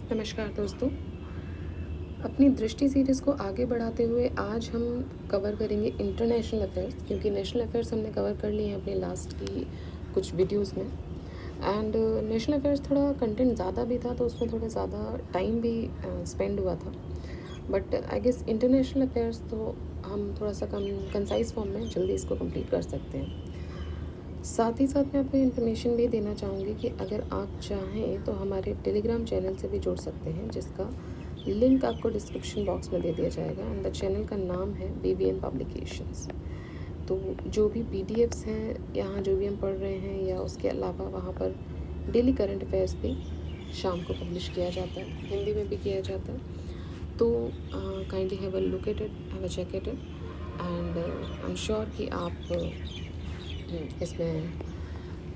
नमस्कार दोस्तों। अपनी दृष्टि सीरीज़ को आगे बढ़ाते हुए आज हम कवर करेंगे इंटरनेशनल अफेयर्स, क्योंकि नेशनल अफेयर्स हमने कवर कर लिए हैं अपने लास्ट की कुछ वीडियोस में। एंड नेशनल अफेयर्स थोड़ा कंटेंट ज़्यादा भी था, तो उसमें थोड़ा ज़्यादा टाइम भी स्पेंड हुआ था। But I guess international affairs तो हम थोड़ा सा कम कंसाइज फॉर्म में जल्दी इसको कंप्लीट कर सकते हैं। साथ ही साथ मैं आपको इन्फॉर्मेशन भी देना चाहूँगी कि अगर आप चाहें तो हमारे टेलीग्राम चैनल से भी जुड़ सकते हैं, जिसका लिंक आपको डिस्क्रिप्शन बॉक्स में दे दिया जाएगा। एंड द चैनल का नाम है BBN पब्लिकेशंस। तो जो भी PDFs हैं यहाँ, जो भी हम पढ़ रहे हैं, या उसके अलावा वहाँ पर डेली करंट अफेयर्स भी शाम को पब्लिश किया जाता है, हिंदी में भी किया जाता है। तो kindly have a look at it, have a check at it, and I am sure कि आप इसमें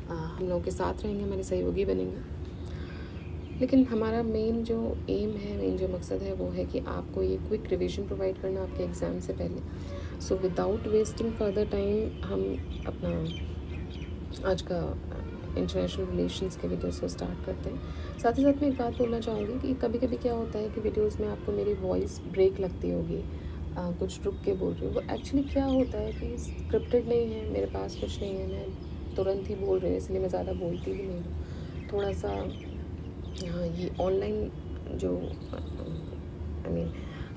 हम लोगों के साथ रहेंगे, हमारे सहयोगी बनेंगे। लेकिन हमारा मेन जो एम है, मेन जो मकसद है, वो है कि आपको ये क्विक रिवीजन प्रोवाइड करना आपके एग्ज़ाम से पहले। So without wasting further time हम अपना आज का इंटरनेशनल रिलेशंस के वीडियोस को स्टार्ट करते हैं। साथ ही साथ मैं एक बात बोलना चाहूँगी कि कभी कभी क्या होता है कि वीडियोस में आपको मेरी वॉइस ब्रेक लगती होगी, कुछ रुक के बोल रही हूँ। वो एक्चुअली क्या होता है कि स्क्रिप्टेड नहीं है, मेरे पास कुछ नहीं है, मैं तुरंत ही बोल रही हूँ, इसलिए मैं ज़्यादा बोलती भी नहीं हूँ। थोड़ा सा हाँ, ये ऑनलाइन जो आई मीन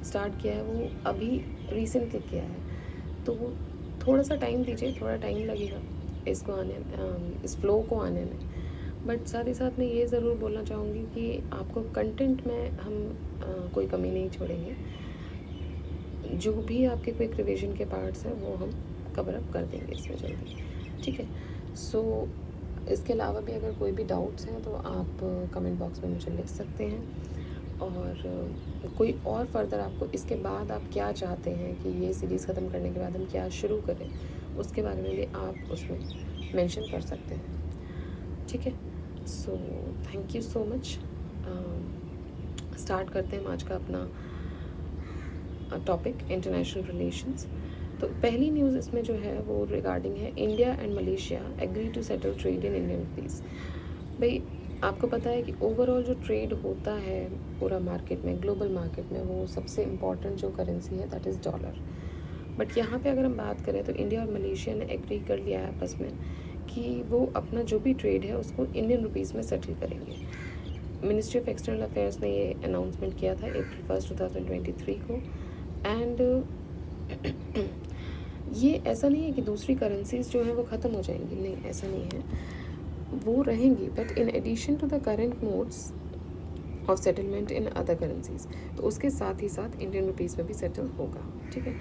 स्टार्ट किया है, वो अभी रिसेंटली किया है, तो वो थोड़ा सा टाइम दीजिए, थोड़ा टाइम लगेगा इसको आने इस फ्लो को आने में। बट साथ ही साथ मैं ये ज़रूर बोलना चाहूँगी कि आपको कंटेंट में हम कोई कमी नहीं छोड़ेंगे। जो भी आपके क्विक रिवीजन के पार्ट्स हैं वो हम कवर अप कर देंगे इसमें जल्दी, ठीक है। सो इसके अलावा भी अगर कोई भी डाउट्स हैं तो आप कमेंट बॉक्स में मुझे लिख सकते हैं। और कोई और फर्दर आपको इसके बाद आप क्या चाहते हैं कि ये सीरीज़ ख़त्म करने के बाद हम क्या शुरू करें, उसके बारे में भी आप उसमें मेंशन कर सकते हैं, ठीक है। So thank you so much. Start करते हैं हम आज का अपना टॉपिक, इंटरनेशनल रिलेशंस। तो पहली न्यूज़ इसमें जो है वो रिगार्डिंग है India and Malaysia agree to settle trade in Indian rupees. भाई, आपको पता है कि ओवरऑल जो ट्रेड होता है पूरा मार्केट में, ग्लोबल मार्केट में, वो सबसे इम्पॉर्टेंट जो करेंसी है दैट इज़ डॉलर। बट यहाँ पे अगर हम बात करें तो इंडिया और मलेशिया ने एग्री कर लिया है आपस में कि वो अपना जो भी ट्रेड है उसको इंडियन रुपीज़ में सेटल करेंगे। मिनिस्ट्री ऑफ एक्सटर्नल अफेयर्स ने ये अनाउंसमेंट किया था April 1, 2023 को। एंड ये ऐसा नहीं है कि दूसरी करेंसीज जो हैं वो ख़त्म हो जाएंगी, नहीं, ऐसा नहीं है, वो रहेंगी, but in addition to the current modes of settlement in other currencies, तो उसके साथ ही साथ इंडियन रुपीज़ में भी सेटल होगा, ठीक है।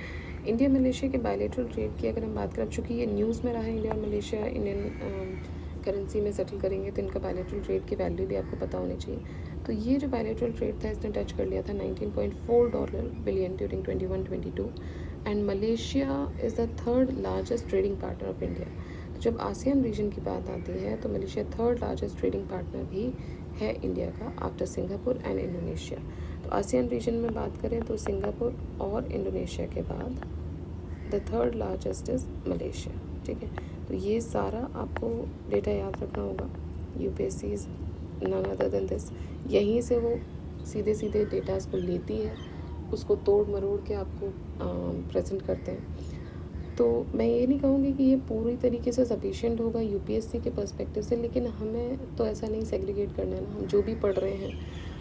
इंडिया मलेशिया के बायलेटरल ट्रेड की अगर हम बात करें, चूँकि ये न्यूज़ में रहा है, इंडिया और मलेशिया इंडियन करेंसी में सेटल करेंगे, तो इनका बायलेटरल ट्रेड की वैल्यू भी आपको पता होनी चाहिए। तो ये जो बायलेटरल ट्रेड था, इसने टच कर लिया था $19.4 billion during 21-22। And Malaysia is the third largest trading partner of India. तो जब आसियान रीजन की बात आती है तो Malaysia third largest trading partner भी है इंडिया का, आफ्टर सिंगापुर एंड इंडोनेशिया। तो आसियान रीजन में बात करें तो सिंगापुर और इंडोनेशिया के बाद the third largest is Malaysia, ठीक है। तो ये सारा आपको डेटा याद रखना होगा। UPSC is none other than this. यहीं से वो सीधे सीधे डेटास को लेती है, उसको तोड़ मरोड़ के आपको प्रेजेंट करते हैं। तो मैं ये नहीं कहूँगी कि ये पूरी तरीके से सफिशिएंट होगा UPSC के पर्सपेक्टिव से, लेकिन हमें तो ऐसा नहीं सेग्रीगेट करना है ना। हम जो भी पढ़ रहे हैं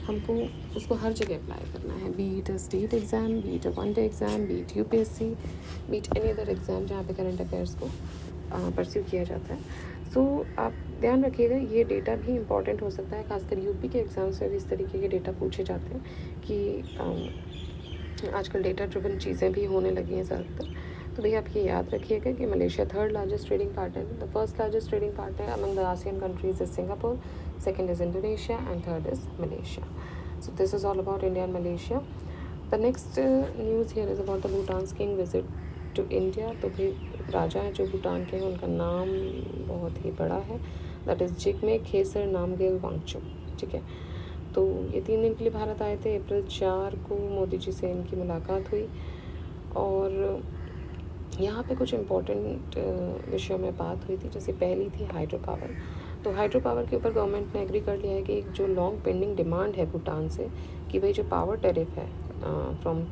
हमको उसको हर जगह अप्लाई करना है, B it a state exam, B it a one day exam, B it UPSC, B it any other exam जहाँ पे करंट अफेयर्स को परस्यू किया जाता है। सो आप ध्यान रखिएगा, ये डेटा भी इंपॉर्टेंट हो सकता है, खासकर यूपी के एग्ज़ाम्स में भी इस तरीके के डेटा पूछे जाते हैं कि आजकल डेटा ड्रिवन चीज़ें भी होने लगी हैं ज़्यादातर। तो भैया आप ये याद रखिएगा कि Malaysia third largest trading partner, the first largest trading partner among the ASEAN countries is Singapore, second is Indonesia and third is Malaysia. So this is all about India and Malaysia. The next news here is about the Bhutan king visit to India. तो भाई राजा हैं जो भूटान के हैं, उनका नाम बहुत ही बड़ा है, दैट इज़ जिग्मे खेसर नामग्येल वांगचुक, ठीक है। तो ये 3 दिन के लिए भारत आए थे। April 4 को मोदी जी से इनकी मुलाकात हुई और यहाँ पे कुछ इम्पोर्टेंट विषयों में बात हुई थी। जैसे पहली थी हाइड्रो पावर। तो हाइड्रो पावर के ऊपर गवर्नमेंट ने एग्री कर लिया है कि एक जो लॉन्ग पेंडिंग डिमांड है भूटान से कि भाई जो पावर टैरिफ है from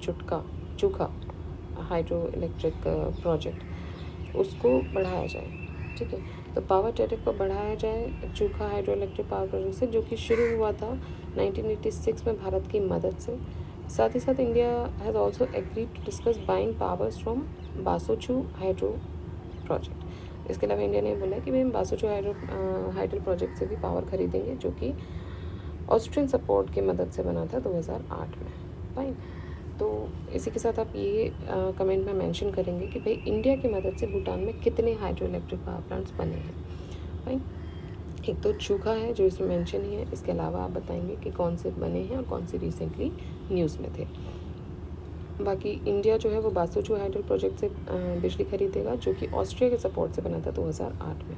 Chukha hydro electric project उसको बढ़ाया जाए। ठीक है, तो पावर टैरिफ को बढ़ाया जाए चूखा हाइड्रो इलेक्ट्रिक पावर प्रोजेक्ट से, जो कि शुरू हुआ था 1986 में भारत की मदद से। साथ ही साथ India has also agreed to discuss buying powers from Basochhu hydro project. इसके अलावा इंडिया ने बोला कि भाई हम बासोचू हाइड्रो प्रोजेक्ट से भी पावर खरीदेंगे, जो कि ऑस्ट्रियन सपोर्ट की मदद से बना था 2008 में। फाइन, तो इसी के साथ आप ये कमेंट में मेंशन करेंगे कि भाई इंडिया की मदद से भूटान में कितने हाइड्रो इलेक्ट्रिक पावर प्लांट्स बने हैं। फाइन, एक तो चूखा है जो इसमें मेंशन ही है, इसके अलावा आप बताएंगे कि कौन से बने हैं और कौन से रिसेंटली न्यूज़ में थे। बाकी इंडिया जो है वो बासोचू हाइड्रो प्रोजेक्ट से बिजली खरीदेगा, जो कि ऑस्ट्रिया के सपोर्ट से बना था 2008 में।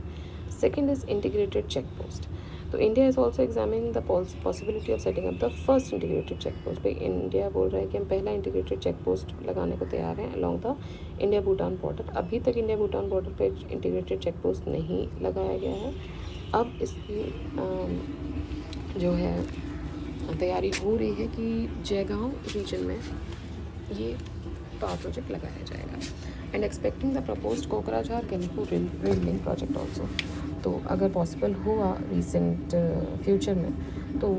Second is integrated check post. तो India is also examining the possibility of setting up the first integrated check post. भाई इंडिया बोल रहा है कि हम पहला इंटीग्रेटेड चेक पोस्ट लगाने को तैयार हैं along the India Bhutan border. अभी तक इंडिया भूटान बॉर्डर पे इंटीग्रेटेड चेक पोस्ट नहीं लगाया गया है। अब इसकी जो है तैयारी हो रही है कि जयगांव रीजन में ये पावर प्रोजेक्ट लगाया जाएगा। And expecting the proposed Kokrajhar Gelephu rail link project also. तो अगर पॉसिबल हुआ रिसेंट फ्यूचर में तो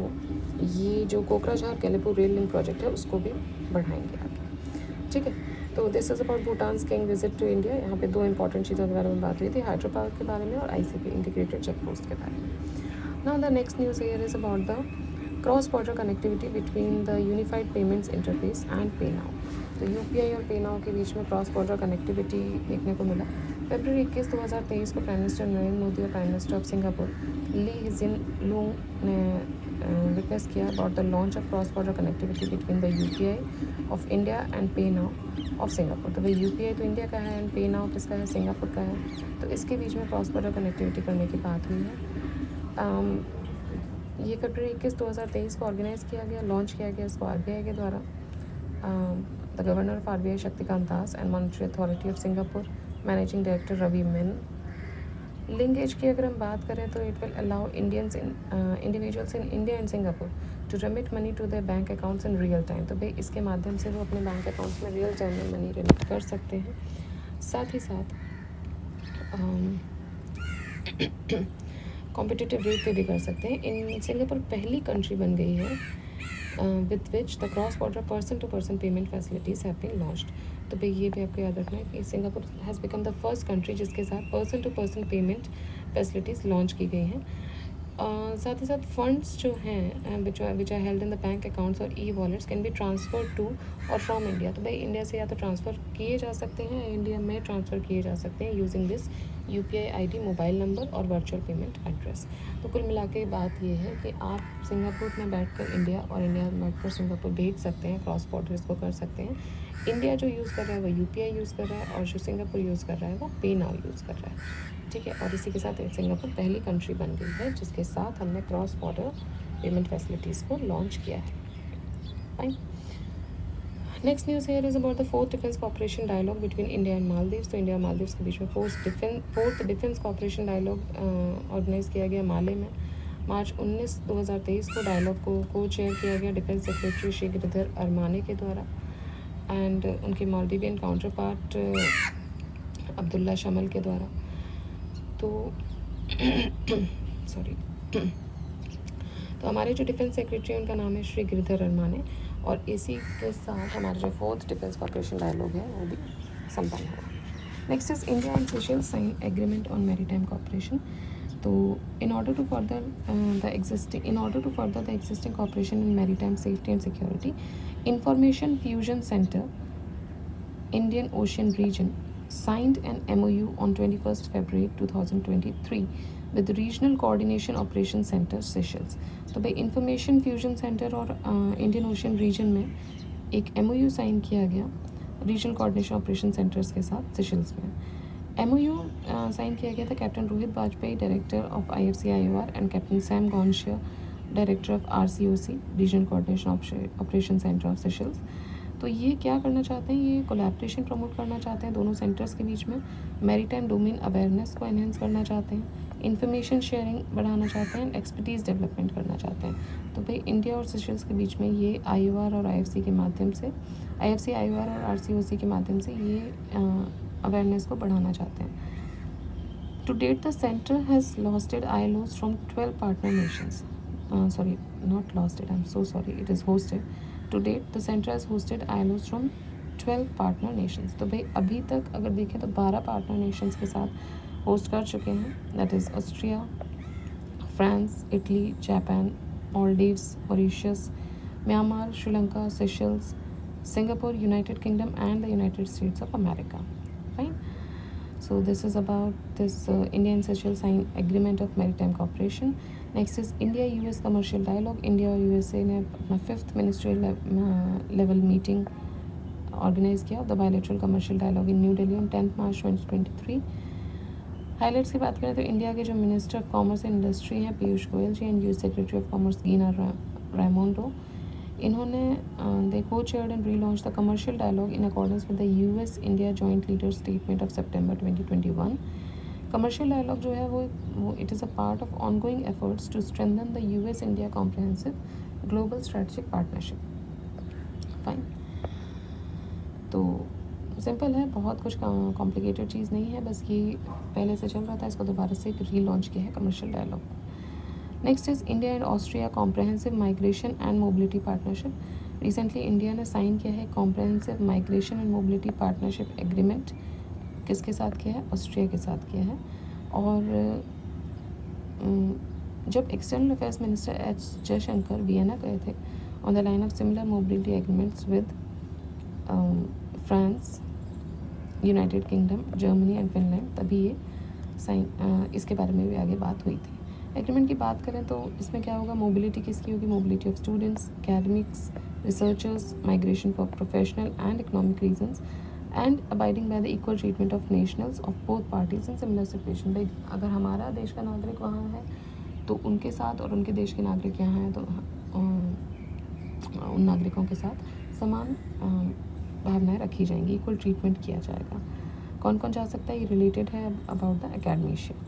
ये जो Kokrajhar Gelephu rail link project है उसको भी बढ़ाएंगे आगे। ठीक है, तो this is about Bhutan king visit to India. यहाँ पे दो इंपॉर्टेंट चीज़ों के बारे में बात हुई थी, हाइड्रो पावर के बारे में और आईसीपी इंटीग्रेटेड चेक पोस्ट के बारे में। Now the next news here is about the cross border connectivity between the unified payments interface and पे नाउ। तो यूपीआई और पे नाउ के बीच में क्रॉस बॉर्डर कनेक्टिविटी देखने को मिला। फरवरी 21, 2023 को प्राइम मिनिस्टर नरेंद्र मोदी और prime minister of Singapore Lee Hsien Loong ने रिक्वेस्ट किया about the launch of cross border connectivity between the UPI of India and PayNow of Singapore. तो भाई यूपीआई तो इंडिया का है एंड पे नाउ किसका है, सिंगापुर का है। तो इसके बीच में क्रॉस बॉर्डर कनेक्टिविटी करने की बात हुई है। ये फरवरी 21, 2023 को ऑर्गेनाइज़ किया गया, लॉन्च किया गया इसको आरबीआई के द्वारा। The governor of RBI Shaktikanta Das and monetary authority of Singapore managing director Ravi Menon. Linkage की अगर हम बात करें तो it will allow individuals in India and Singapore to remit money to their bank accounts in real time. तो भाई इसके माध्यम से वो अपने बैंक अकाउंट्स में रियल टाइम में मनी रेमिट कर सकते हैं। साथ ही साथ कॉम्पिटिटिव रेट पे भी कर सकते हैं। इन सिंगापुर पहली कंट्री बन गई है with which the cross border person to person payment facilities have been launched. तो भाई ये भी आपको याद रखना है कि Singapore has become the first country जिसके साथ person to person payment facilities launch की गई हैं। साथ ही साथ फंड्स जो हैं which are held in the bank accounts और e wallets can be transfer to और फ्रॉम इंडिया। तो भाई इंडिया से या तो ट्रांसफ़र किए जा सकते हैं, इंडिया में ट्रांसफ़र किए जा सकते हैं using this UPI ID, mobile number और वर्चुअल पेमेंट एड्रेस। तो कुल मिला के बात ये है कि आप सिंगापुर में बैठकर इंडिया और इंडिया में बैठकर सिंगापुर भेज सकते हैं, क्रॉस बॉर्डर इसको कर सकते हैं। इंडिया जो यूज़ कर रहा है वो यूपीआई यूज़ कर रहा है और जो सिंगापुर यूज़ कर रहा है वो पे नाउ यूज़ कर रहा है। ठीक है, और इसी के साथ सिंगापुर पहली कंट्री बन गई है जिसके साथ हमने क्रॉस बॉर्डर पेमेंट फैसिलिटीज़ को लॉन्च किया है। Fine, next news here is about the fourth defence cooperation dialogue between India and Maldives. तो इंडिया और मालदीव्स के बीच में fourth defence cooperation dialogue organise किया गया माले में। मार्च 19, 2023 को डायलॉग को चेयर किया गया डिफेंस सेक्रेटरी श्री गिरिधर अरमाने के द्वारा एंड उनके मालदीवियन काउंटर पार्ट अब्दुल्ला शमल के द्वारा। तो सॉरी तो हमारे जो डिफेंस सेक्रेटरी उनका नाम है श्री गिरिधर अरमाने और इसी के साथ हमारा जो फोर्थ डिफेंस कॉपरेशन डायलॉग है वो भी संपन्न हुआ। Next is India and Seychelles sign agreement on maritime cooperation. तो in order to further the existing cooperation in maritime safety and security, Information Fusion Center Indian Ocean Region signed an MOU on 21st February 2023 with the Regional Coordination Operation Center Seychelles। तो भाई information fusion centre और Indian ocean reason में एक MOU sign किया गया regional coordination operation centres के साथ Seychelles में। MOU साइन किया गया था captain Rohit Vajpayee director of IFC-IOR and captain Sam Gonshia director of RCOC regional coordination operation centre of Seychelles. तो ये क्या करना चाहते हैं, ये कोलैबोरेशन प्रमोट करना चाहते हैं दोनों सेंटर्स के बीच में, मैरीटाइम डोमेन अवेयरनेस को एनहेंस करना चाहते हैं, इंफॉर्मेशन शेयरिंग बढ़ाना चाहते हैं, एक्सपर्टीज़ डेवलपमेंट करना चाहते हैं। तो भाई इंडिया और सेशल्स के बीच में ये IOR और IFC के माध्यम से, IFC IOR और RCOC के माध्यम से ये अवेयरनेस को बढ़ाना चाहते हैं। To date, the center has hosted ILOs from 12 partner nations. Sorry, not lost it. I'm so sorry. It is hosted. To date, the center has hosted ILOs from 12 partner nations. तो भाई अभी तक अगर देखें तो 12 पार्टनर नेशंस के साथ host कर चुके हैं. That is Austria, France, Italy, Japan, Maldives, Mauritius, Myanmar, Sri Lanka, Seychelles, Singapore, United Kingdom, and the United States of America. Fine. So this is about this India and Seychelles sign agreement of maritime cooperation. Next is India-US commercial dialogue. India और USA ने अपना 5th ministerial level meeting organise किया, the bilateral commercial dialogue in New Delhi on 10 March 2023. Highlights की बात करें तो India के जो minister of commerce and industry हैं Piyush Goyal ji and US secretary of commerce Gina Raimondo, इन्होंने they co chaired and relaunch the commercial dialogue in accordance with the US India joint leader statement of September 2021. Commercial dialogue जो है वो it is a part of ongoing efforts to strengthen the US India comprehensive global strategic partnership. Fine. तो simple है, बहुत कुछ complicated चीज़ नहीं है, बस ये पहले से चल रहा था, इसको दोबारा से रीलॉन्च किया है commercial dialogue. Next is India and Austria comprehensive migration and mobility partnership. Recently India ने साइन किया है comprehensive migration and mobility partnership agreement. किसके साथ किया है? ऑस्ट्रिया के साथ किया है. और जब external affairs minister H Jaishankar Vienna गए थे on the line of similar mobility agreements with France, United kingdom, Germany and Finland, तभी ये साइन इसके बारे में भी आगे बात हुई थी. एग्रीमेंट की बात करें तो इसमें क्या होगा? मोबिलिटी किसकी होगी? Mobility of students, academics, researchers, migration for professional and economic reasons and abiding by the equal treatment of nationals of both parties in similar situation. भाई अगर हमारा देश का नागरिक वहाँ है तो उनके साथ, और उनके देश के नागरिक यहाँ हैं तो उन नागरिकों के साथ समान भावनाएं रखी जाएंगी, इक्वल ट्रीटमेंट किया जाएगा. कौन कौन जा सकता है? ये रिलेटेड है about the academician.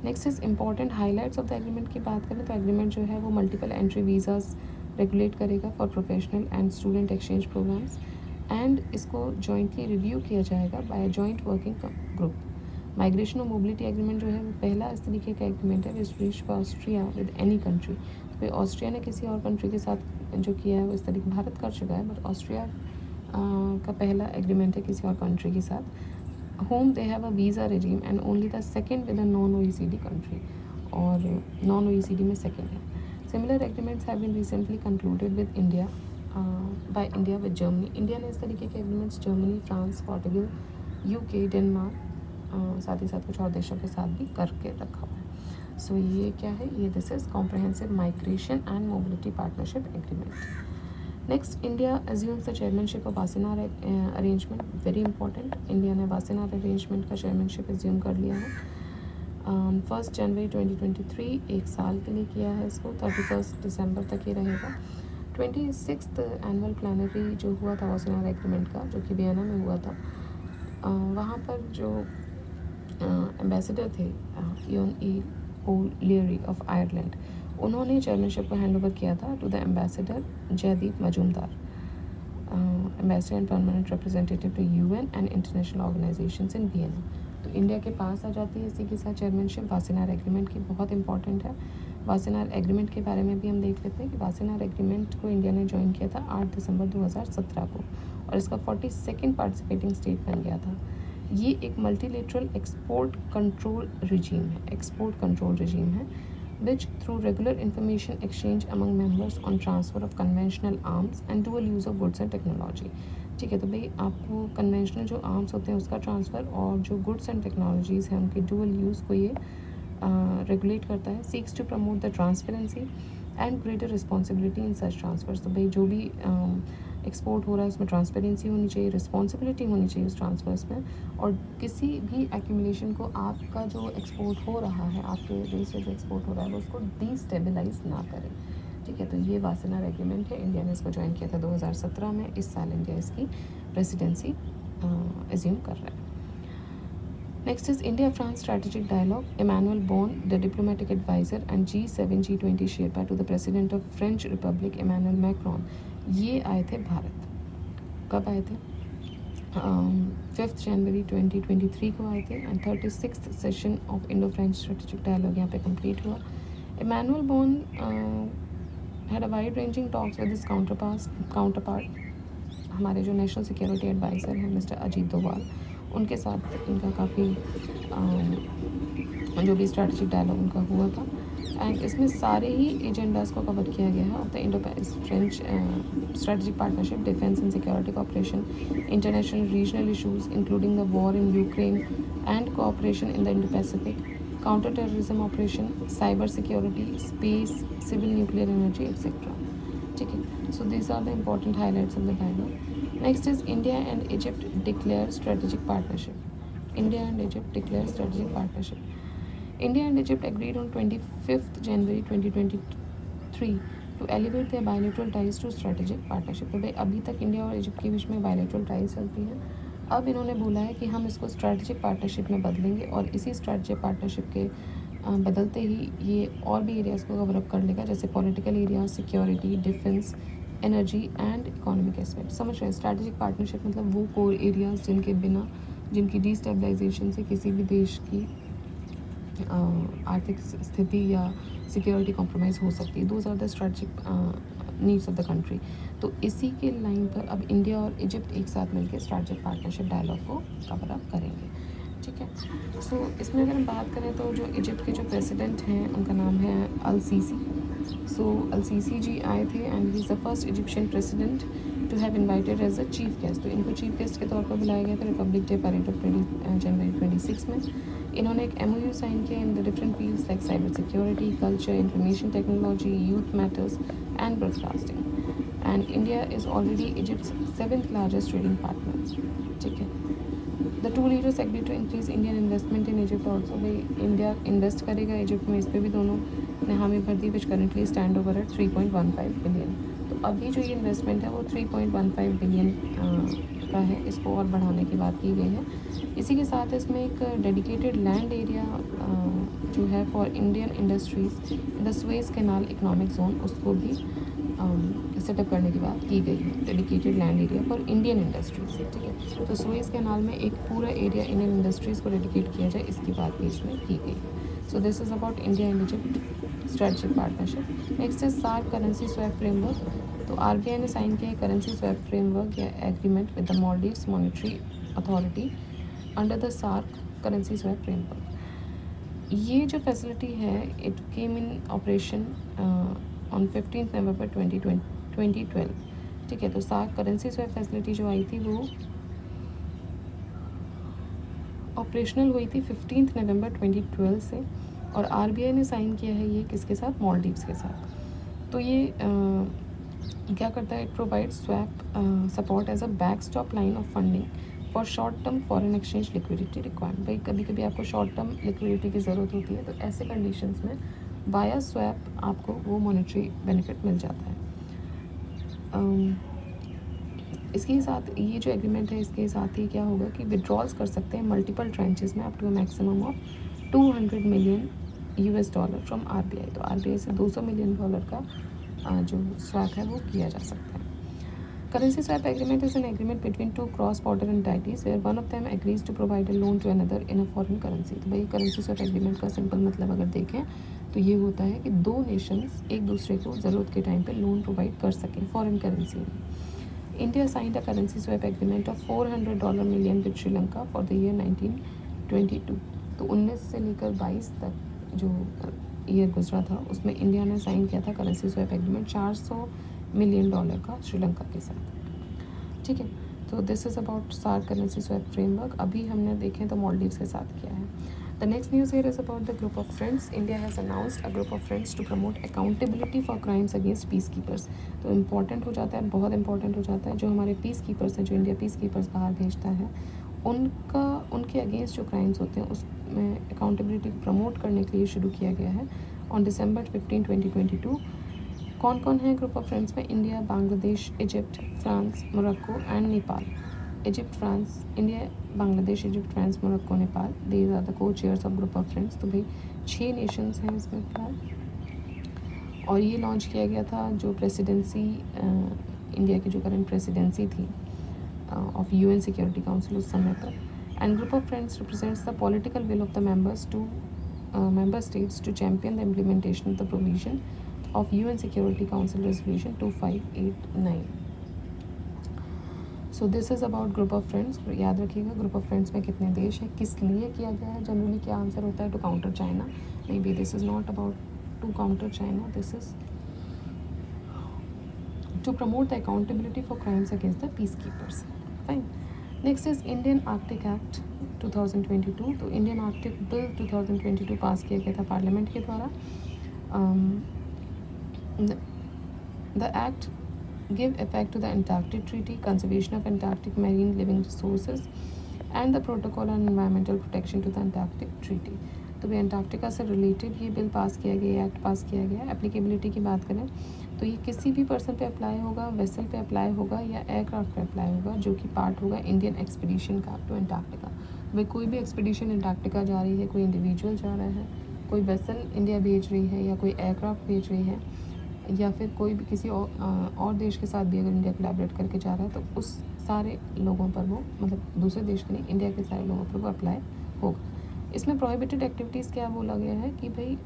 Next is important highlights of the agreement की बात करें तो एग्रीमेंट जो है वो मल्टीपल एंट्री वीज़ाज रेगुलेट करेगा for professional and student exchange programs and इसको जॉइंटली रिव्यू किया जाएगा by joint working group. Migration और मोबिलिटी एग्रीमेंट जो है वो पहला इस तरीके का एग्रीमेंट है which reach by Austria with any country. तो ऑस्ट्रिया ने किसी और कंट्री के साथ जो किया है वो इस तरीके भारत कर चुका है, बट ऑस्ट्रिया का पहला एग्रीमेंट है किसी और कंट्री के साथ. whom they have a visa regime and only the second with a non-OECD country, और non-OECD में second है. Similar agreements have been recently concluded with India by India with Germany. India ने इस तरीके के agreements Germany, France, Portugal, UK, Denmark, साथ ही साथ कुछ और देशों के साथ भी करके रखा हुआ है. सो ये क्या है? ये this is comprehensive migration and mobility partnership agreement. Next, India assumes the chairmanship of Wassenaar arrangement. Very important, India ने वासेनार अरेंजमेंट का चेयरमैनशिप एज्यूम कर लिया है. 1 जनवरी 2023, एक साल के लिए किया है इसको. 31 दिसंबर तक ये रहेगा. 26th एनुअल प्लानरी जो हुआ था वासेनार एग्रीमेंट का, जो कि वियना में हुआ था, वहाँ पर जो एम्बेसडर थे Eoin E O'Leary of Ireland, उन्होंने चेयरमैनशिप को हैंड ओवर किया था to the ambassador Jaydeep Mazumdar, ambassador and permanent representative to UN and international organisations in Vienna. तो इंडिया के पास आ जाती है इसी के साथ चेयरमैनशिप वासेनार एग्रीमेंट की. बहुत इंपॉर्टेंट है. वासेनार एग्रीमेंट के बारे में भी हम देख लेते हैं कि वासेनार एग्रीमेंट को इंडिया ने ज्वाइन किया था 8 दिसंबर 2017 को, और इसका 42nd पार्टिसिपेटिंग स्टेट बन गया था. ये एक मल्टीलेटरल एक्सपोर्ट कंट्रोल रिजीम है, एक्सपोर्ट कंट्रोल रिजीम है, which through regular information exchange among members on transfer of conventional arms and dual use of goods and technology. ठीक है, तो भाई आपको कन्वेंशनल जो आर्म्स होते हैं उसका ट्रांसफ़र और जो गुड्स एंड टेक्नोलॉजीज़ हैं उनके डुअल यूज़ को ये रेगुलेट करता है. Seeks to promote the transparency and greater responsibility in such transfers. तो भाई जो भी एक्सपोर्ट हो रहा है उसमें ट्रांसपेरेंसी होनी चाहिए, रिस्पॉन्सिबिलिटी होनी चाहिए उस ट्रांसफर्स में, और किसी भी एक्यूमुलेशन को आपका जो एक्सपोर्ट हो रहा है, आपके देश से जो एक्सपोर्ट हो रहा है वो उसको डिस्टेबलाइज ना करें. ठीक है, तो ये वासेनार एग्रीमेंट है. इंडिया ने इसको ज्वाइन किया था 2017 में. इस साल इंडिया इसकी प्रेसिडेंसी एज्यूम कर रहा है. Next is India-France strategic dialogue. Emmanuel Bon, the diplomatic advisor and G7 G20 Sherpa to the president of French Republic Emmanuel Macron, ये आए थे भारत. कब आए थे? 5th जनवरी 2023 को आए थे and 36th session of Indo French strategic dialogue यहाँ पे कंप्लीट हुआ. Emmanuel Bonne had a wide ranging talks with his counterpart, हमारे जो नेशनल सिक्योरिटी एडवाइज़र हैं मिस्टर अजीत डोवाल, उनके साथ इनका काफ़ी जो भी स्ट्रेटेजिक डायलॉग उनका हुआ था. एंड इसमें सारे ही एजेंडाज को कवर किया गया है of the Indo French strategic partnership, defence and security cooperation, international regional issues including the war in Ukraine and cooperation in the Indo Pacific, counter terrorism operation, cyber security, space, civil nuclear energy etcetera. ठीक है, so these are the important highlights of the dialogue. Next is India and Egypt declare strategic partnership. India and Egypt declare strategic partnership. India and Egypt agreed on 25th January 2023 to elevate their bilateral ties to strategic partnership. तो भाई अभी तक India और Egypt के बीच में bilateral ties चलती हैं. अब इन्होंने बोला है कि हम इसको strategic partnership में बदलेंगे और इसी strategic partnership के बदलते ही ये और भी एरियाज़ को कवर अप कर लेगा, जैसे political area, security, defence, energy and economic aspect. समझ रहे हैं? स्ट्रैटेजिक पार्टनरशिप मतलब वो कोर एरियाज़ जिनकी डिस्टेबलाइजेशन से किसी भी देश की आर्थिक स्थिति या सिक्योरिटी कॉम्प्रोमाइज़ हो सकती है. Those are the strategic needs of the country. तो इसी के लाइन पर अब इंडिया और इजिप्ट एक साथ मिलकर स्ट्रैटेजिक पार्टनरशिप डायलॉग को कवर अप करेंगे. ठीक है, सो इसमें अगर हम बात करें तो जो इजिप्ट के जो प्रेसिडेंट हैं उनका नाम है अल सीसी. सो अल सीसी जी आए थे and he is the first Egyptian president to have invited as a chief guest. तो इनको चीफ गेस्ट के तौर पर बुलाया गया था republic day parade of January 26 में. इन्होंने एक MOU साइन किया in the different fields like cyber security, culture, information technology, youth matters and broadcasting. And India is already Egypt's 7th largest trading partner. ठीक है, the two leaders agree to increase Indian investment in Egypt also. भाई India invest करेगा Egypt में, इस पर भी दोनों ने हामी भर दी, which currently stand over eight 3.15 billion. तो अभी जो ये इन्वेस्टमेंट है वो 3.15 बिलियन का है, इसको और बढ़ाने की बात की गई है. इसी के साथ इसमें एक डेडिकेटेड लैंड एरिया जो है for Indian industries in the Suez canal economic zone, उसको भी सेटअप करने की बात की गई है. Dedicated land area for Indian industries. ठीक है, तो स्वेज कैनाल में एक पूरा एरिया इंडियन इंडस्ट्रीज़ को डेडिकेट किया जाए, इसकी बात भी इसमें की गई है. So this is about India and Egypt strategic partnership. Next is SAARC currency swap framework. तो RBI ने साइन किया है करेंसी स्वैप फ्रेमवर्क या agreement with the Maldives monetary authority under the SAARC currency swap framework. ये जो facility है it came in operation on 15 November 2012. ठीक है, तो सार्क करेंसी स्वैप फैसिलिटी जो आई थी वो ऑपरेशनल हुई थी 15 नवंबर 2012 से, और RBI ने साइन किया है ये किसके साथ? मालदीव्स के साथ. तो ये क्या करता है? It provide swap support as a backstop line of funding for short term foreign exchange liquidity requirement. भाई कभी कभी आपको शॉर्ट टर्म लिक्विडिटी की ज़रूरत होती है, तो ऐसे कंडीशंस में बाया स्वैप आपको वो मॉनेटरी बेनिफिट मिल जाता है. इसके साथ ये जो एग्रीमेंट है इसके साथ ही क्या होगा कि विड्रॉल्स कर सकते हैं मल्टीपल ट्रेंचेस में up to maximum of $200 million from RBI. तो RBI से $200 मिलियन का जो स्वैप है वो किया जा सकता है. Currency swap agreement is an agreement between two cross-border entities where one of them agrees to provide a loan to another in a foreign currency. तो भाई currency swap agreement का सिंपल मतलब अगर देखें तो ये होता है कि दो नेशंस एक दूसरे को ज़रूरत के टाइम पे लोन प्रोवाइड कर सकें फॉरेन करेंसी में. India signed a currency swap agreement of $400 million with Sri Lanka for the year 1922. तो 19 से लेकर 22 तक जो ईयर गुजरा था उसमें इंडिया ने साइन किया था करेंसी स्वैप एग्रीमेंट $400 मिलियन का श्रीलंका के साथ. ठीक है, तो this is about SAARC currency swap framework. अभी हमने देखें तो मालदीव्स के साथ किया है. The next news here is about the group of friends. India has announced a group of friends to promote accountability for crimes against peace keepers. तो important हो जाता है, बहुत इंपॉर्टेंट हो जाता है. जो हमारे पीस कीपर्स हैं, जो इंडिया पीस कीपर्स बाहर भेजता है, उनके अगेंस्ट जो क्राइम्स होते हैं उसमें अकाउंटेबिलिटी को प्रमोट करने के लिए शुरू किया गया है ऑन December 15, 2022. कौन कौन है ग्रुप ऑफ फ्रेंड्स में? India, Bangladesh, Egypt, France, Morocco and Nepal. Egypt, France, India, Bangladesh, Egypt, France, Morocco, Nepal, these are the co chairs of group of friends. तो भाई 6 नेशंस हैं इसमें फिलहाल। और ये लॉन्च किया गया था जो प्रेसिडेंसी, इंडिया की जो करंट प्रेसिडेंसी थी ऑफ यूएन सिक्योरिटी काउंसिल उस समय पर। And group of friends represents the political will of the members to member states to champion the implementation of the provision of UN Security Council Resolution 2589. So this is about group of friends. याद रखिएगा group of friends में कितने देश हैं, किस लिए किया गया है। जनरली क्या आंसर होता है, to counter China. May be this is not about to counter China, this is to promote the accountability for crimes against the peace keepers. Fine. Next is Indian Arctic act 2022। तो Indian Arctic bill 2022 पास किया गया था parliament के द्वारा। The act give effect to the Antarctic Treaty, conservation of Antarctic marine living resources and the protocol on environmental protection to the Antarctic Treaty। तो भी Antarctica से related ये बिल पास किया गया, एक्ट पास किया गया। एप्लीकेबिलिटी की बात करें तो ये किसी भी पर्सन पे अप्लाई होगा, वेसल पे अप्लाई होगा या एयरक्राफ्ट पे अप्लाई होगा जो कि पार्ट होगा इंडियन एक्सपीडिशन का टू अंटार्कटिका। भाई कोई भी एक्सपीडिशन अंटार्कटिका जा रही है, कोई इंडिविजुअल जा रहा है, कोई वेसल इंडिया भेज रही है या कोई एयरक्राफ्ट भेज रही है या फिर कोई भी किसी और देश के साथ भी अगर इंडिया कोलैबोरेट करके जा रहा है तो उस सारे लोगों पर वो, मतलब दूसरे देश के नहीं, इंडिया के सारे लोगों पर वो अप्लाई होगा। इसमें प्रोहिबिटेड एक्टिविटीज़ क्या बोला गया है कि भाई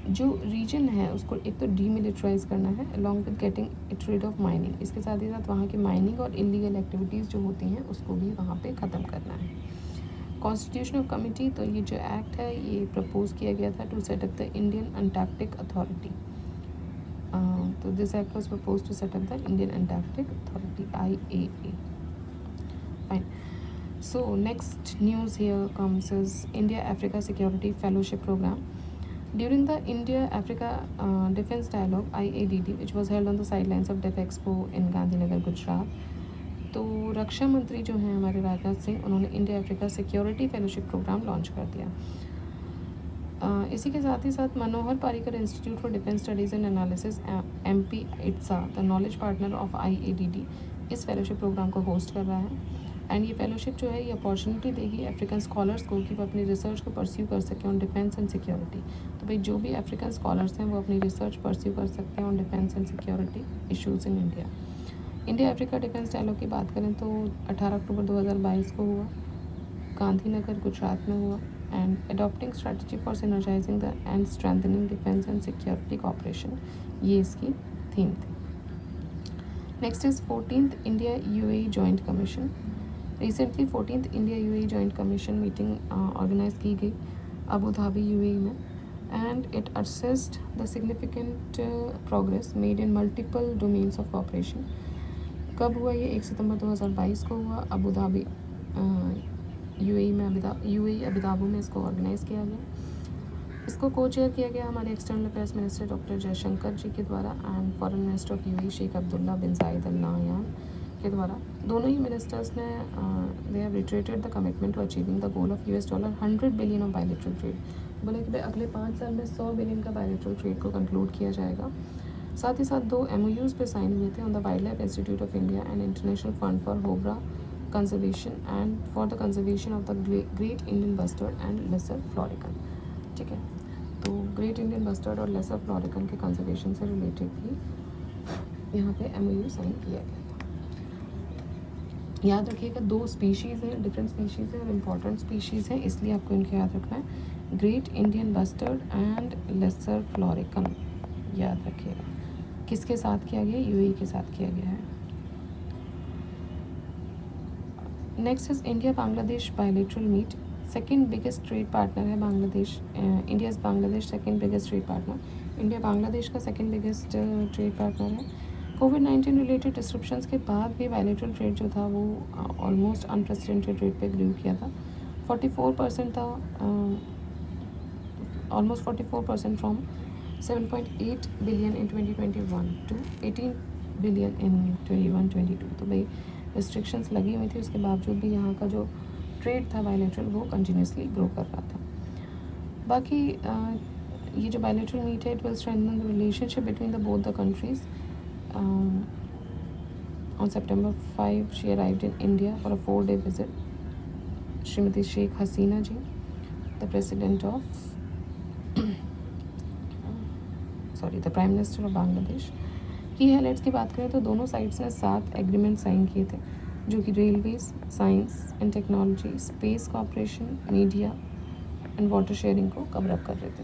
जो रीजन है उसको एक तो डीमिलिटराइज करना है along with getting it rid of mining. इसके साथ ही साथ वहाँ की माइनिंग और इलीगल एक्टिविटीज़ जो होती हैं उसको भी वहाँ पे ख़त्म करना है। कॉन्स्टिट्यूशनल कमेटी, तो ये जो एक्ट है ये प्रपोज किया गया था to set up the Indian Antarctic authority. तो this act was propose to set up the Indian Antarctic authority, IAA। Fine. So next news here comes is India Africa Security Fellowship Program. During the India Africa Defence Dialogue IADD, which was held on the sidelines of Def Expo in Gandhinagar, Gujarat, तो रक्षा मंत्री जो हैं हमारे राजनाथ सिंह, उन्होंने India Africa security fellowship program launch कर दिया। इसी के साथ ही साथ Manohar Parrikar institute for defence studies and analysis MP ITSA, the knowledge partner of IADD, इस फेलोशिप प्रोग्राम को होस्ट कर रहा है। एंड ये फेलोशिप जो है ये अपॉर्चुनिटी देगी अफ्रीकन स्कॉलर्स को कि वो अपनी रिसर्च को परस्यू कर सकें ऑन डिफेंस एंड सिक्योरिटी। तो भाई जो भी अफ्रीकन स्कॉलर्स हैं वो अपनी रिसर्च परस्यू कर सकते हैं on defence and security issues in India. India Africa defence dialogue की बात करें तो 18 अक्टूबर 2022 को हुआ, गांधीनगर गुजरात में हुआ। And adopting strategy for synergising the and strengthening defence and security cooperation, ये इसकी थीम थी। Next is 14th India UAE joint commission. Recently 14th India UAE joint commission meeting organise की गई अबू धाबी UAE में। And it assessed the significant progress made in multiple domains of operation. कब हुआ ये? 1 सितंबर 2022 को हुआ अबू धाबी UAE में, UAE अबू में इसको ऑर्गेनाइज़ किया गया। इसको को चेयर किया गया हमारे external affairs minister doctor Jaishankar ji के द्वारा and foreign minister of UAE Sheikh Abdullah bin Zayed Al Nahyan के द्वारा। दोनों ही मिनिस्टर्स ने they have reiterated the commitment to achieving the goal of $100 billion of bilateral trade. बोले कि भाई अगले 5 साल में 100 बिलियन का बायलैटरल ट्रेड को कंक्लूड किया जाएगा। साथ ही साथ 2 MOUs पे साइन हुए थे on the wildlife institute of India and international fund for houbara conservation and for the conservation of the great Indian bustard and lesser florican. ठीक है, तो ग्रेट इंडियन बस्टर्ड और लेसर फ्लोरिकन के conservation से related भी यहाँ पे MOU sign किया गया था। याद रखिएगा 2 स्पीशीज़ हैं, डिफरेंट स्पीशीज़ हैं और इम्पॉर्टेंट स्पीशीज़ हैं, इसलिए आपको इनको याद रखना है। Great Indian bustard and lesser florican याद रखिएगा। किसके साथ किया गया? UAE के साथ किया गया है। Next is India Bangladesh bilateral meet. Second biggest trade partner है Bangladesh. India is Bangladesh second biggest trade partner. India Bangladesh का सेकेंड बिगेस्ट ट्रेड पार्टनर है। कोविड-19 रिलेटेड डिस्ट्रप्शंस के बाद भी बायलैटरल ट्रेड जो था वो ऑलमोस्ट अनप्रेसिडेंटेड रेट पे ग्रो किया था। 44% था, almost 44% from 7.8 billion in 2021 to 18 billion in 21-22। तो भाई रिस्ट्रिक्शंस लगी हुई थी, उसके बावजूद भी यहाँ का जो ट्रेड था बायलैटरल वो कंटिन्यूसली ग्रो कर रहा था। बाकी ये जो बायलैटरल मीट है it will strengthen the relationship between the both the countries On September 5, she arrived in India for a 4-day visit. Shrimati Sheikh Hasina ji, the the Prime Minister of Bangladesh. की highlights की बात करें तो दोनों sides ने 7 agreement sign किए थे, जो कि railways, science and technology, space cooperation, media and water sharing को कवर अप कर रहे थे।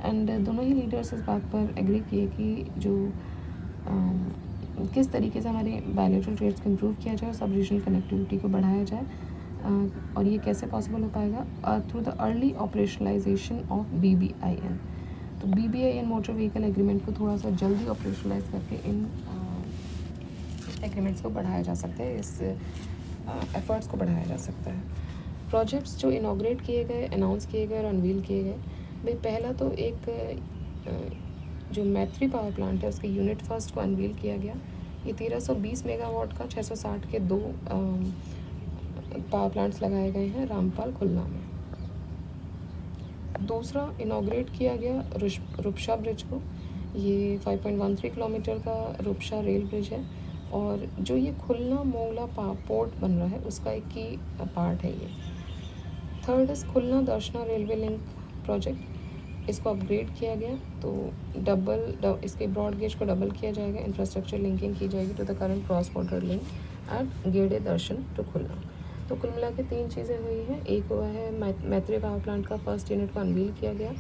एंड दोनों ही लीडर्स इस बात पर एग्री किए कि जो किस तरीके से हमारे बायलैटरल ट्रेड्स को इम्प्रूव किया जाए और सब रीजनल कनेक्टिविटी को बढ़ाया जाए, और ये कैसे पॉसिबल हो पाएगा through the early operationalisation of BBIN। तो BBIN मोटर व्हीकल एग्रीमेंट को थोड़ा सा जल्दी ऑपरेशनलाइज करके इन एग्रीमेंट्स को बढ़ाया जा सकता है, इस एफर्ट्स को बढ़ाया जा सकता है। प्रोजेक्ट्स जो इनाग्रेट किए गए, अनाउंस किए गए और अनवील किए गए, भाई पहला तो एक जो मैत्री पावर प्लांट है उसके यूनिट फर्स्ट को अनवील किया गया। ये 1320 मेगावाट का 660 के 2 पावर प्लांट्स लगाए गए हैं रामपाल खुलना में। दूसरा इनाग्रेट किया गया रुपशा ब्रिज को। ये 5.13 किलोमीटर का रुपशा रेल ब्रिज है, और जो ये खुलना मोंगला पोर्ट बन रहा है उसका एक की पार्ट है ये। थर्ड इस खुलना दर्शना रेलवे लिंक प्रोजेक्ट, इसको अपग्रेड किया गया, तो इसके ब्रॉड गेज को डबल किया जाएगा, इंफ्रास्ट्रक्चर लिंकिंग की जाएगी to the current cross border link at Gede Darsana to Khulna. तो कुल मिला के 3 चीज़ें हुई हैं। एक हुआ है मैत्री पावर प्लांट का फर्स्ट यूनिट को अनवील किया गया,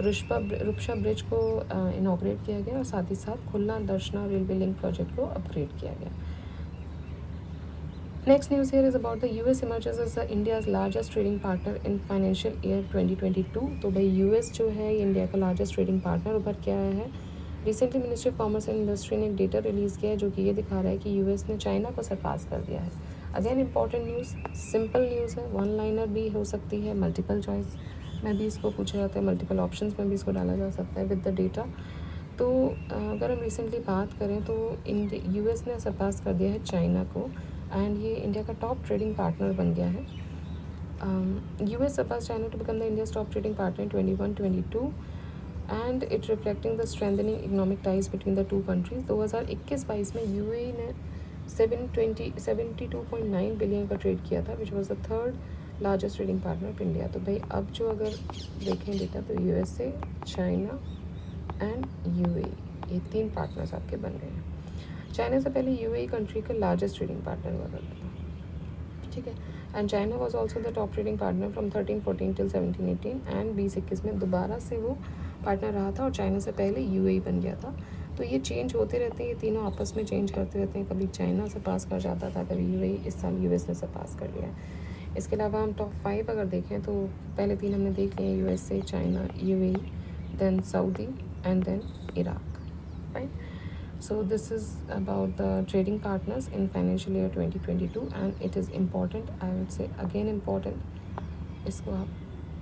रुपशा ब्रिज को इनाग्रेट किया गया, और साथ ही साथ खुलना दर्शना रेलवे लिंक प्रोजेक्ट को अपग्रेड किया गया। Next news here is about the US emerges as the India's largest trading partner in financial year 2022। तो भाई US जो है ये इंडिया का लार्जेस्ट ट्रेडिंग पार्टनर उभर के आया है। Recently ministry of commerce and industry ने एक डेटा रिलीज़ किया है जो कि ये दिखा रहा है कि US ने चाइना को सरपास कर दिया है। Again important news, simple news है, 1 लाइनर भी हो सकती है, मल्टीपल चॉइस में भी इसको पूछा जाता है, मल्टीपल ऑप्शंस में भी इसको डाला जा सकता है विद द डेटा। तो अगर हम रिसेंटली बात करें तो US ने सरपास कर दिया है चाइना को, एंड ये इंडिया का टॉप ट्रेडिंग पार्टनर बन गया है। US surpassed China to become the India's top trading partner in 21-22, and it reflecting the strengthening economic ties between the two countries। 2021-22 में UAE ने 72.9 बिलियन का ट्रेड किया था, which was the third largest trading partner of India. तो भाई अब जो अगर देखें डेटा तो USA, चाइना एंड UAE, ये 3 पार्टनर्स आपके बन गए हैं। चाइना से पहले UAE कंट्री का लार्जेस्ट ट्रेडिंग पार्टनर हुआ करता था, ठीक है। And China was also the top trading partner from 13-14 till 17-18, and 20-21 में दोबारा से वो पार्टनर रहा था, और चाइना से पहले UAE बन गया था। तो ये चेंज होते रहते हैं, ये तीनों आपस में चेंज करते रहते हैं। कभी चाइना से पास कर जाता था, कभी UAE, इस साल US ने सरपास कर लिया है। इसके अलावा हम टॉप 5 अगर देखें तो पहले 3 हमने देख लिए, USA, China, UAE, then Saudi and then Iraq, right. So this is about the trading partners in financial year 2022, and it is important, I would say again important। इसको आप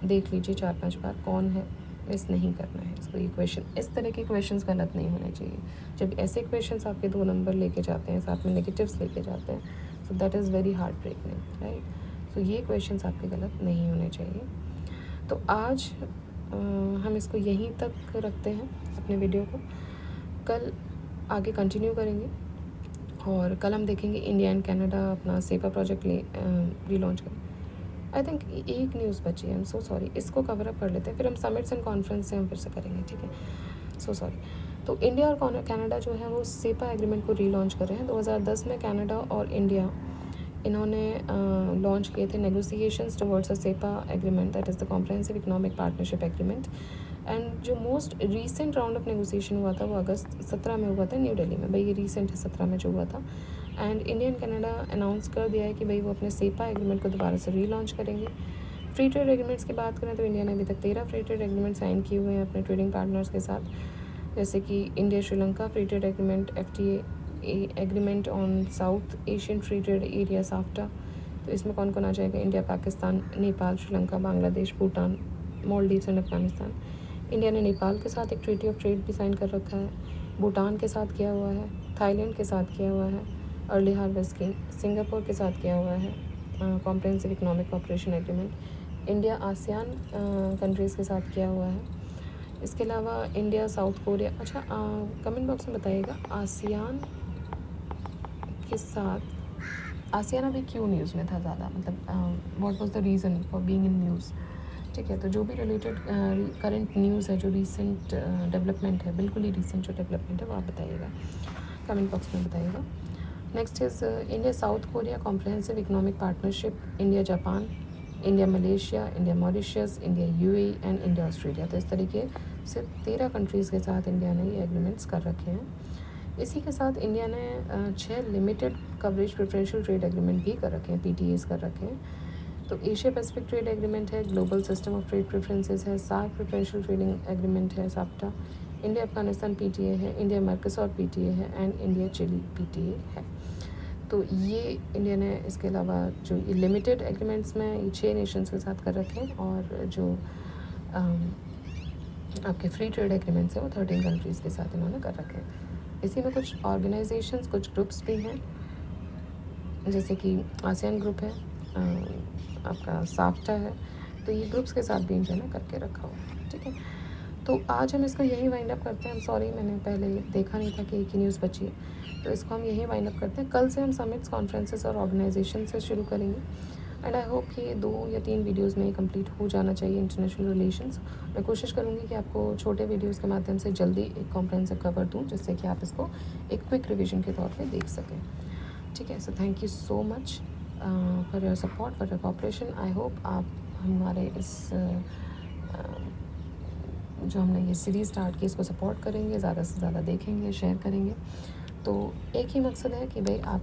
देख लीजिए 4-5 बार, कौन है, मिस नहीं करना है इसको। ये क्वेश्चन, इस तरह के क्वेश्चंस गलत नहीं होने चाहिए। जब ऐसे क्वेश्चंस आपके 2 नंबर लेके जाते हैं, साथ में नेगेटिव्स लेके जाते हैं, so that is very heartbreaking, right. so ये क्वेश्चंस आपके गलत नहीं होने चाहिए। तो आज हम इसको यहीं तक रखते हैं अपने वीडियो को। कल आगे कंटिन्यू करेंगे, और कल हम देखेंगे इंडिया एंड कनाडा अपना सेपा प्रोजेक्ट रीलॉन्च करें। आई थिंक एक न्यूज़ बची है, आई एम सो सॉरी, इसको कवर अप कर लेते हैं, फिर हम समिट्स एंड कॉन्फ्रेंस से हम फिर से करेंगे, ठीक है। So sorry. तो इंडिया और कनाडा जो है वो सेपा एग्रीमेंट को रीलॉन्च कर रहे हैं। 2010 में कनाडा और इंडिया इन्होंने लॉन्च किए थे negotiations towards a CEPA agreement, that is the comprehensive economic partnership agreement. And जो most recent round of negotiation हुआ था वो अगस्त 17 में हुआ था न्यू दिल्ली में। भाई ये रीसेंट है, 17 में जो हुआ था। And India and Canada announce कर दिया है कि भाई वो अपने सेपा एग्रीमेंट को दोबारा से रीलॉन्च करेंगे। फ्री ट्रेड एग्रीमेंट्स की बात करें तो इंडिया ने अभी तक 13 फ्री ट्रेड एग्रीमेंट साइन किए हुए हैं अपने ट्रेडिंग पार्टनर्स के साथ, जैसे कि India Sri Lanka free trade agreement, FTA agreement on south Asian free trade area SAFTA. तो इसमें कौन कौन आ जाएगा? India, Pakistan, Nepal, Sri Lanka, Bangladesh, Bhutan, Maldives and Afghanistan. India ने नेपाल के साथ एक ट्रीटी ऑफ ट्रेड भी साइन कर रखा है, भूटान के साथ किया हुआ है, थाईलैंड के साथ किया हुआ है अर्ली हार्वेस्ट स्कीम, सिंगापुर के साथ किया हुआ है comprehensive economic cooperation agreement, India ASEAN countries के साथ किया हुआ है। इसके अलावा इंडिया, साउथ कोरिया, अच्छा कमेंट बॉक्स में बताइएगा आसियान के साथ आसियाना भी क्यों न्यूज़ में था ज़्यादा, मतलब what was the reason for being in news. ठीक है, तो जो भी रिलेटेड करंट न्यूज़ है, जो रिसेंट डेवलपमेंट है, बिल्कुल ही रिसेंट जो डेवलपमेंट है वो आप बताइएगा, कमेंट बॉक्स में बताइएगा। Next is India south Korea comprehensive economic partnership, India Japan, India Malaysia, India Mauritius, India UAE and India Australia. तो इस तरीके से 13 कंट्रीज़ के साथ इंडिया ने ये एग्रीमेंट्स कर रखे हैं। इसी के साथ इंडिया ने 6 limited coverage preferential trade agreement भी कर रखे हैं, पीटीएस कर रखे हैं। तो एशिया पैसिफिक ट्रेड एग्रीमेंट है, global system of trade preferences है, सार्क प्रेफरेंशियल ट्रेडिंग एग्रीमेंट है, साप्टा, इंडिया अफगानिस्तान पीटीए है, इंडिया मर्कसौर पीटीए है एंड इंडिया चिली पीटीए है। तो ये इंडिया ने इसके अलावा जो ये लिमिटेड एग्रीमेंट्स में ये 6 नेशंस के साथ कर रखे हैं, और जो आपके फ्री ट्रेड एग्रीमेंट्स हैं वो 13 कंट्रीज़ के साथ इन्होंने कर रखे हैं। इसी में कुछ ऑर्गेनाइजेशंस, कुछ ग्रुप्स भी हैं, जैसे कि आसियान ग्रुप है, आपका साफ्टा है, तो ये ग्रुप्स के साथ भी इंडिया ने करके रखा हुआ है। ठीक है, तो आज हम इसको यहीं वाइंड अप करते हैं। सॉरी, मैंने पहले देखा नहीं था कि एक ही न्यूज़ बची है, तो इसको हम यहीं वाइंड अप करते हैं। कल से हम समिट्स, कॉन्फ्रेंसेस और ऑर्गेनाइजेशन से शुरू करेंगे, एंड आई होप कि 2 या 3 वीडियोज़ में कंप्लीट हो जाना चाहिए इंटरनेशनल रिलेशंस। मैं कोशिश करूँगी कि आपको छोटे वीडियोज़ के माध्यम से जल्दी एक कॉम्प्रहेंसिव कवर दूँ, जिससे कि आप इसको एक क्विक रिविजन के तौर पर देख सकें। ठीक है, so thank you so much for your support, for your cooperation. I hope आप हमारे इस जो हमने ये सीरीज़ स्टार्ट की इसको सपोर्ट करेंगे, ज़्यादा से ज़्यादा देखेंगे, शेयर करेंगे। तो एक ही मकसद है कि भाई आप